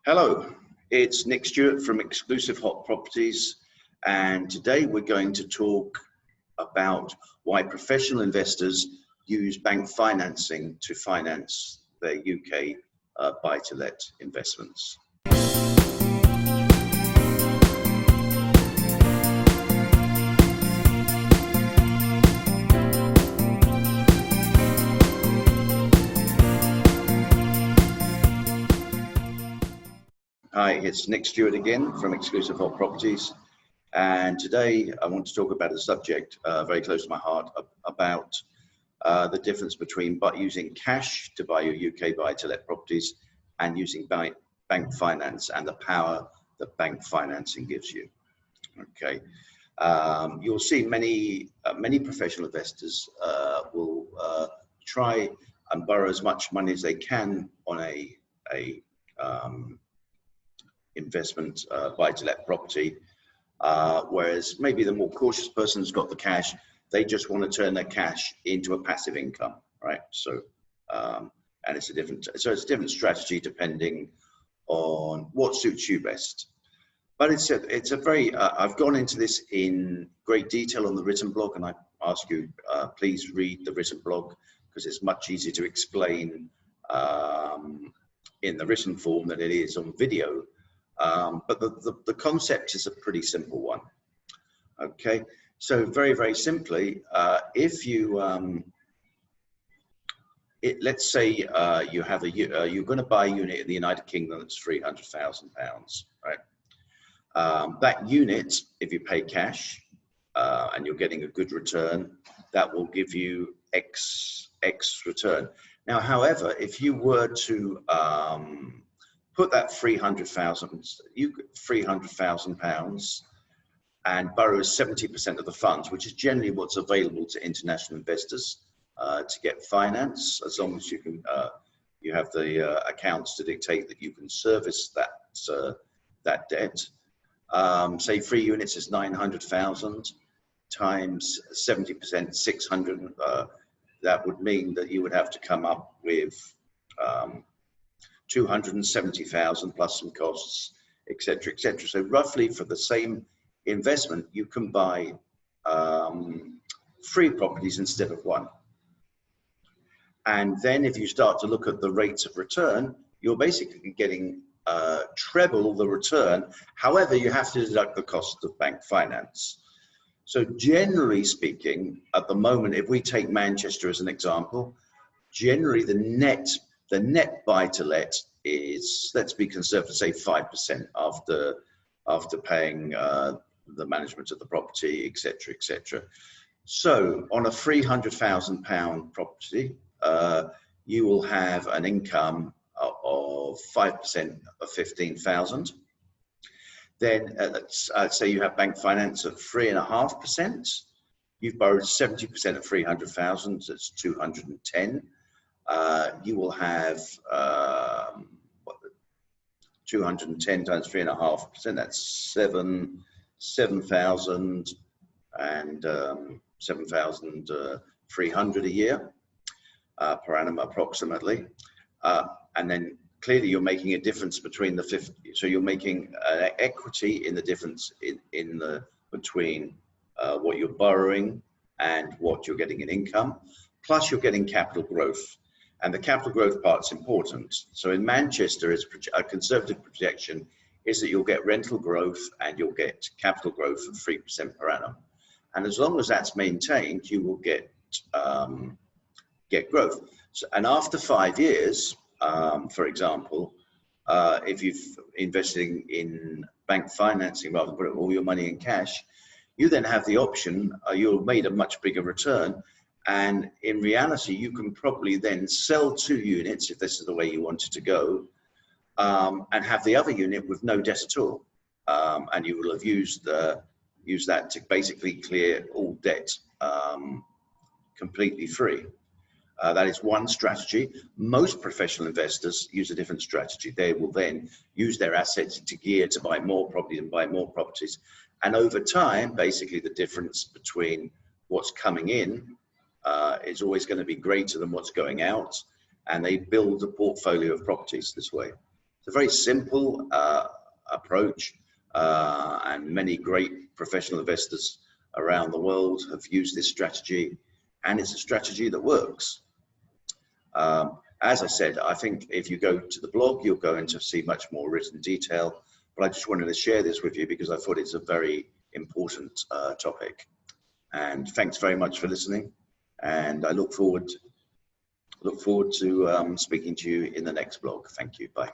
Hello, it's Nick Stewart from Exclusive Hot Properties, and today we're going to talk about why professional investors use bank financing to finance their UK buy-to-let investments. Hi, it's Nick Stewart again from Exclusive Hot Properties, and today I want to talk about a subject very close to my heart about the difference between using cash to buy your UK buy-to-let properties and using bank finance and the power that bank financing gives you. Okay, you'll see many professional investors will try and borrow as much money as they can on a investment buy-to-let property, whereas maybe the more cautious person's got the cash, they just want to turn their cash into a passive income, right? So and it's a different strategy depending on what suits you best. But it's a very I've gone into this in great detail on the written blog, and I ask you please read the written blog because it's much easier to explain in the written form than it is on video. But the concept is a pretty simple one. Okay, so very simply, if you let's say you have you're going to buy a unit in the United Kingdom that's £300,000, right? That unit, if you pay cash and you're getting a good return, that will give you X return. Now, however, if you were to put that £300,000 and borrow 70% of the funds, which is generally what's available to international investors to get finance, as long as you can, you have the accounts to dictate that you can service that debt. Say 3 units is 900,000 times 70%, 600. That would mean that you would have to come up with 270,000 plus some costs, etc., etc. So roughly for the same investment, you can buy 3 properties instead of 1. And then if you start to look at the rates of return, you're basically getting treble the return. However, you have to deduct the cost of bank finance. So generally speaking, at the moment, if we take Manchester as an example, generally the net buy-to-let is, let's be conservative, say 5% after paying the management of the property, etc., etc. So on a £300,000 property, you will have an income of 5% of 15,000. Then let's say you have bank finance at 3.5%. You've borrowed 70% of 300,000. That's 210. You will have 210 times 3.5%. That's 7,000 and 7,300 a year per annum, approximately. And then clearly you're making a difference between the 50. So you're making equity in the difference between what you're borrowing and what you're getting in income. Plus you're getting capital growth. And the capital growth part's important. So in Manchester, a conservative projection is that you'll get rental growth and you'll get capital growth of 3% per annum. And as long as that's maintained, you will get growth. So, and after 5 years, for example, if you've invested in bank financing rather than putting all your money in cash, you then have the option, you'll made a much bigger return. And in reality, you can probably then sell 2 units, if this is the way you want it to go, and have the other unit with no debt at all. And you will have used that to basically clear all debt completely free. That is one strategy. Most professional investors use a different strategy. They will then use their assets to gear to buy more properties and buy more properties. And over time, basically the difference between what's coming in is always going to be greater than what's going out, and they build a portfolio of properties this way. It's a very simple approach, and many great professional investors around the world have used this strategy, and it's a strategy that works. As I said, I think if you go to the blog, you'll go into see much more written detail, but I just wanted to share this with you because I thought it's a very important topic. And thanks very much for listening, and I look forward to speaking to you in the next blog. Thank you. Bye.